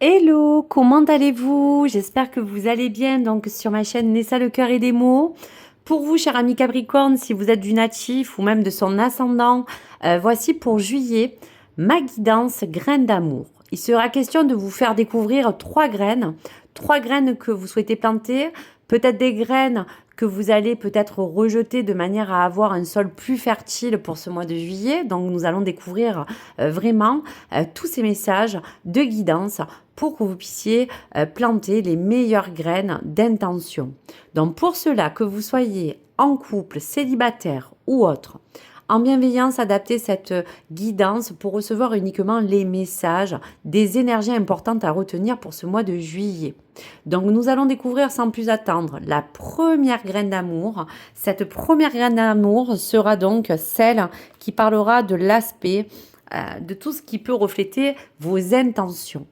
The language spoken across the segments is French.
Hello, comment allez-vous? J'espère que vous allez bien. Donc sur ma chaîne Nessa le cœur et des mots. Pour vous, cher ami Capricorne, si vous êtes du natif ou même de son ascendant, voici pour juillet ma guidance graine d'amour. Il sera question de vous faire découvrir trois graines que vous souhaitez planter, peut-être des graines que vous allez peut-être rejeter de manière à avoir un sol plus fertile pour ce mois de juillet. Donc nous allons découvrir vraiment tous ces messages de guidance pour que vous puissiez planter les meilleures graines d'intention. Donc pour cela, que vous soyez en couple, célibataire ou autre, en bienveillance, adaptez cette guidance pour recevoir uniquement les messages, des énergies importantes à retenir pour ce mois de juillet. Donc nous allons découvrir sans plus attendre la première graine d'amour. Cette première graine d'amour sera donc celle qui parlera de l'aspect de tout ce qui peut refléter vos intentions.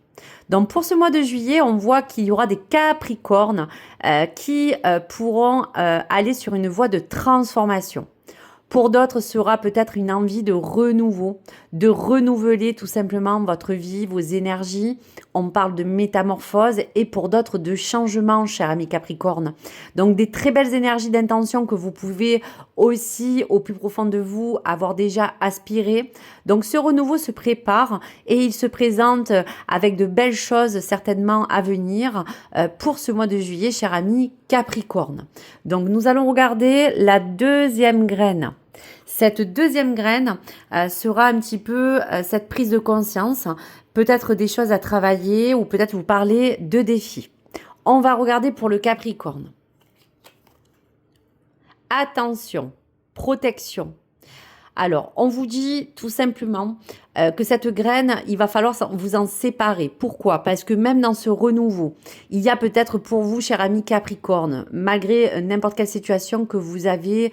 Donc pour ce mois de juillet, on voit qu'il y aura des Capricornes qui pourront aller sur une voie de transformation. Pour d'autres, ce sera peut-être une envie de renouveau, de renouveler tout simplement votre vie, vos énergies. On parle de métamorphose et pour d'autres de changement, cher ami Capricorne. Donc des très belles énergies d'intention que vous pouvez aussi au plus profond de vous avoir déjà aspiré. Donc ce renouveau se prépare et il se présente avec de belles choses certainement à venir pour ce mois de juillet, cher ami Capricorne. Donc nous allons regarder la deuxième graine. Cette deuxième graine sera un petit peu cette prise de conscience, peut-être des choses à travailler ou peut-être vous parler de défis. On va regarder pour le Capricorne. Attention, protection. Alors, on vous dit tout simplement que cette graine, il va falloir vous en séparer. Pourquoi? Parce que même dans ce renouveau, il y a peut-être pour vous, cher ami Capricorne, malgré n'importe quelle situation que vous avez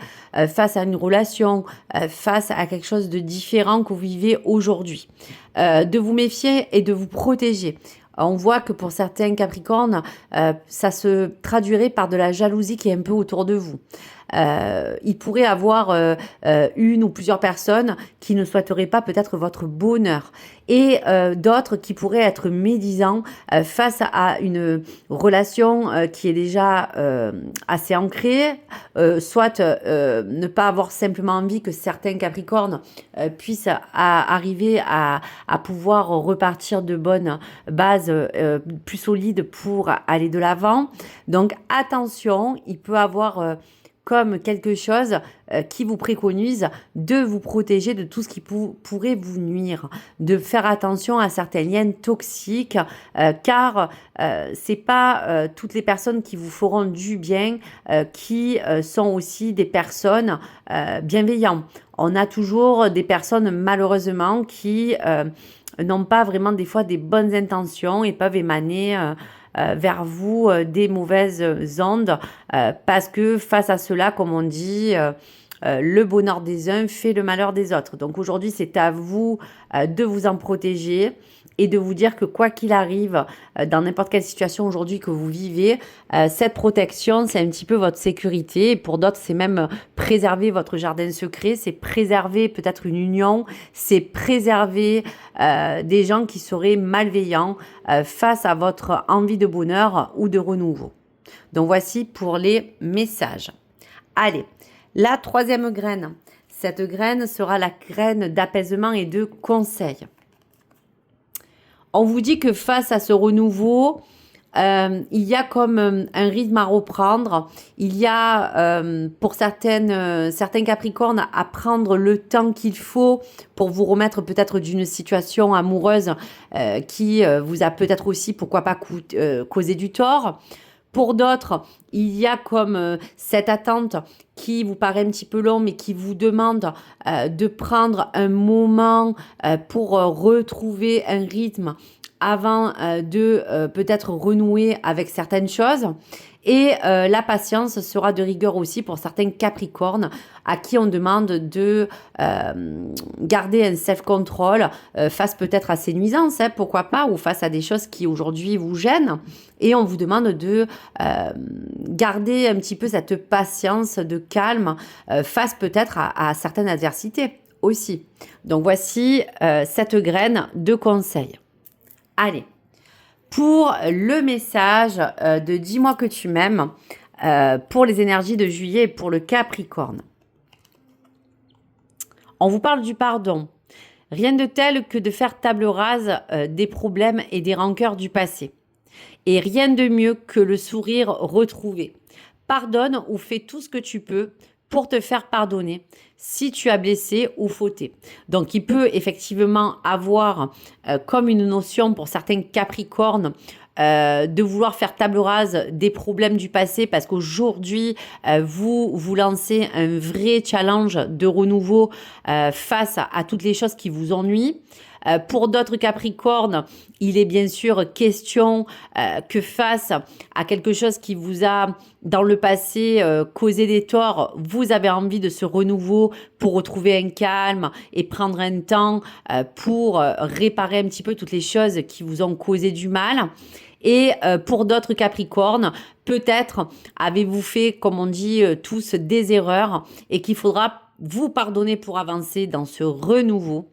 face à une relation, face à quelque chose de différent que vous vivez aujourd'hui, de vous méfier et de vous protéger. On voit que pour certains Capricornes, ça se traduirait par de la jalousie qui est un peu autour de vous. Il pourrait avoir une ou plusieurs personnes qui ne souhaiteraient pas peut-être votre bonheur et d'autres qui pourraient être médisants face à une relation qui est déjà assez ancrée, soit ne pas avoir simplement envie que certains Capricornes puissent arriver à pouvoir repartir de bonnes bases plus solides pour aller de l'avant. Donc attention, il peut avoir comme quelque chose qui vous préconise de vous protéger de tout ce qui pourrait vous nuire, de faire attention à certains liens toxiques, car c'est pas toutes les personnes qui vous feront du bien qui sont aussi des personnes bienveillantes. On a toujours des personnes malheureusement qui n'ont pas vraiment des fois des bonnes intentions et peuvent émaner vers vous des mauvaises ondes parce que face à cela, comme on dit, le bonheur des uns fait le malheur des autres. Donc aujourd'hui, c'est à vous de vous en protéger et de vous dire que quoi qu'il arrive, dans n'importe quelle situation aujourd'hui que vous vivez, cette protection, c'est un petit peu votre sécurité. Et pour d'autres, c'est même préserver votre jardin secret, c'est préserver peut-être une union, c'est préserver des gens qui seraient malveillants face à votre envie de bonheur ou de renouveau. Donc voici pour les messages. Allez, la troisième graine. Cette graine sera la graine d'apaisement et de conseil. On vous dit que face à ce renouveau, il y a comme un rythme à reprendre. Il y a pour certains Capricornes à prendre le temps qu'il faut pour vous remettre peut-être d'une situation amoureuse qui vous a peut-être aussi, pourquoi pas, causé du tort. Pour d'autres, il y a comme cette attente qui vous paraît un petit peu long, mais qui vous demande de prendre un moment pour retrouver un rythme avant de peut-être renouer avec certaines choses. Et la patience sera de rigueur aussi pour certains Capricornes à qui on demande de garder un self-control face peut-être à ces nuisances, hein, pourquoi pas, ou face à des choses qui aujourd'hui vous gênent. Et on vous demande de garder un petit peu cette patience de calme face peut-être à certaines adversités aussi. Donc voici cette graine de conseil. Allez, pour le message de Dis-moi que tu m'aimes pour les énergies de juillet et pour le Capricorne. On vous parle du pardon. Rien de tel que de faire table rase des problèmes et des rancœurs du passé. Et rien de mieux que le sourire retrouvé. Pardonne ou fais tout ce que tu peux pour te faire pardonner si tu as blessé ou fauté. Donc, il peut effectivement avoir comme une notion pour certains Capricornes de vouloir faire table rase des problèmes du passé parce qu'aujourd'hui, vous lancez un vrai challenge de renouveau face à toutes les choses qui vous ennuient. Pour d'autres Capricornes, il est bien sûr question que face à quelque chose qui vous a, dans le passé, causé des torts, vous avez envie de ce renouveau pour retrouver un calme et prendre un temps pour réparer un petit peu toutes les choses qui vous ont causé du mal. Et pour d'autres Capricornes, peut-être avez-vous fait, comme on dit tous, des erreurs et qu'il faudra vous pardonner pour avancer dans ce renouveau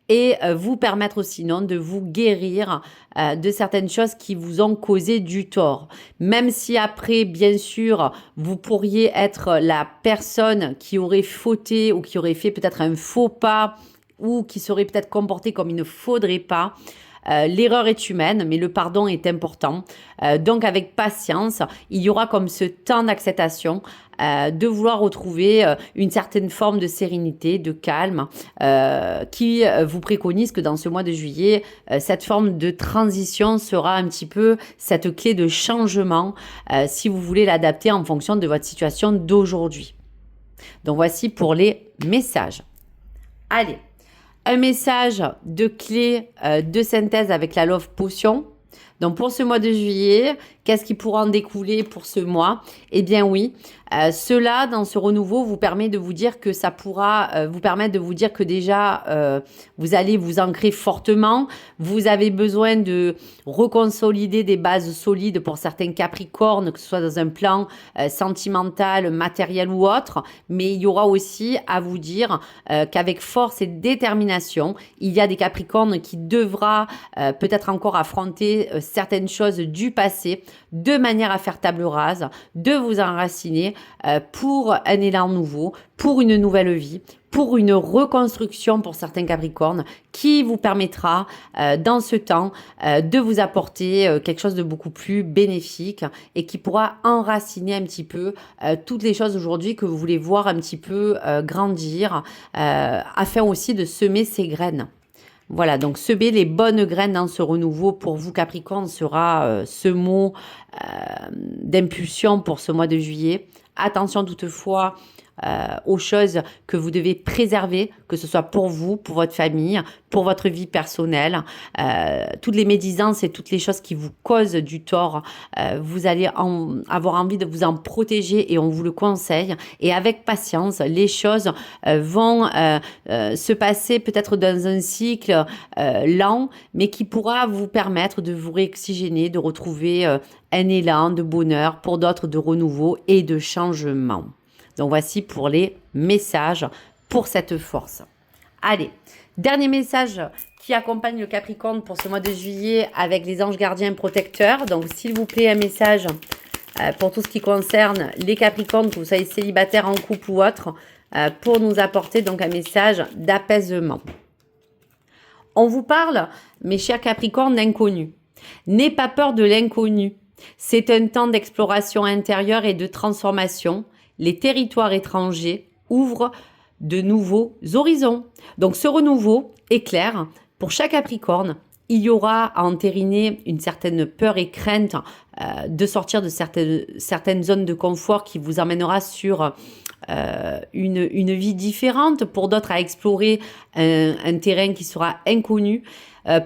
et vous permettre aussi non de vous guérir de certaines choses qui vous ont causé du tort. Même si après, bien sûr, vous pourriez être la personne qui aurait fauté ou qui aurait fait peut-être un faux pas ou qui serait peut-être comporté comme il ne faudrait pas. L'erreur est humaine, mais le pardon est important. Donc, avec patience, il y aura comme ce temps d'acceptation de vouloir retrouver une certaine forme de sérénité, de calme, qui vous préconise que dans ce mois de juillet, cette forme de transition sera un petit peu cette clé de changement si vous voulez l'adapter en fonction de votre situation d'aujourd'hui. Donc, voici pour les messages. Allez. Un message de clé de synthèse avec la Love Potion. Donc, pour ce mois de juillet, qu'est-ce qui pourra en découler pour ce mois? Eh bien, oui, cela, dans ce renouveau, vous permet de vous dire que ça pourra vous permettre de vous dire que déjà, vous allez vous ancrer fortement. Vous avez besoin de reconsolider des bases solides pour certains Capricornes, que ce soit dans un plan sentimental, matériel ou autre. Mais il y aura aussi à vous dire qu'avec force et détermination, il y a des Capricornes qui devra peut-être encore affronter certaines choses du passé de manière à faire table rase, de vous enraciner pour un élan nouveau, pour une nouvelle vie, pour une reconstruction pour certains Capricornes qui vous permettra dans ce temps de vous apporter quelque chose de beaucoup plus bénéfique et qui pourra enraciner un petit peu toutes les choses aujourd'hui que vous voulez voir un petit peu grandir afin aussi de semer ces graines. Voilà, donc semer les bonnes graines dans ce renouveau pour vous Capricorne sera ce mot d'impulsion pour ce mois de juillet. Attention toutefois aux choses que vous devez préserver, que ce soit pour vous, pour votre famille, pour votre vie personnelle. Toutes les médisances et toutes les choses qui vous causent du tort, vous allez avoir envie de vous en protéger et on vous le conseille. Et avec patience, les choses vont se passer peut-être dans un cycle lent, mais qui pourra vous permettre de vous réoxygéner, de retrouver un élan de bonheur, pour d'autres de renouveau et de changement. Donc, voici pour les messages pour cette force. Allez, dernier message qui accompagne le Capricorne pour ce mois de juillet avec les anges gardiens protecteurs. Donc, s'il vous plaît, un message pour tout ce qui concerne les Capricornes, que vous soyez célibataire, en couple ou autre, pour nous apporter donc un message d'apaisement. On vous parle, mes chers Capricornes, d'inconnu. N'aie pas peur de l'inconnu. C'est un temps d'exploration intérieure et de transformation. Les territoires étrangers ouvrent de nouveaux horizons. Donc ce renouveau est clair. Pour chaque Capricorne, il y aura à entériner une certaine peur et crainte de sortir de certaines zones de confort qui vous emmènera sur une vie différente. Pour d'autres, à explorer un terrain qui sera inconnu.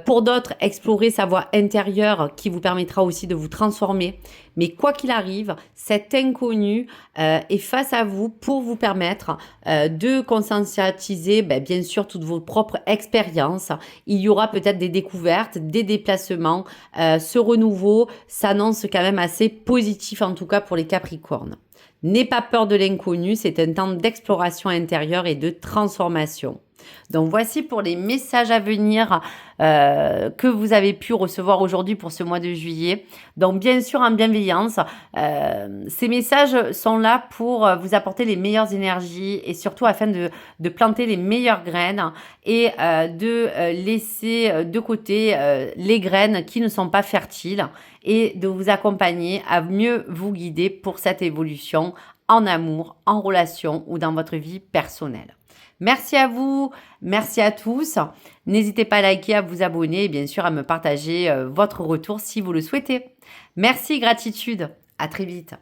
Pour d'autres, explorer sa voie intérieure qui vous permettra aussi de vous transformer. Mais quoi qu'il arrive, cet inconnu est face à vous pour vous permettre de conscientiser bien sûr toutes vos propres expériences. Il y aura peut-être des découvertes, des déplacements. Ce renouveau s'annonce quand même assez positif, en tout cas pour les Capricornes. N'aie pas peur de l'inconnu, c'est un temps d'exploration intérieure et de transformation. Donc voici pour les messages à venir que vous avez pu recevoir aujourd'hui pour ce mois de juillet. Donc bien sûr en bienveillance, ces messages sont là pour vous apporter les meilleures énergies et surtout afin de planter les meilleures graines et de laisser de côté les graines qui ne sont pas fertiles et de vous accompagner à mieux vous guider pour cette évolution en amour, en relation ou dans votre vie personnelle. Merci à vous, merci à tous. N'hésitez pas à liker, à vous abonner et bien sûr à me partager votre retour si vous le souhaitez. Merci, gratitude. À très vite.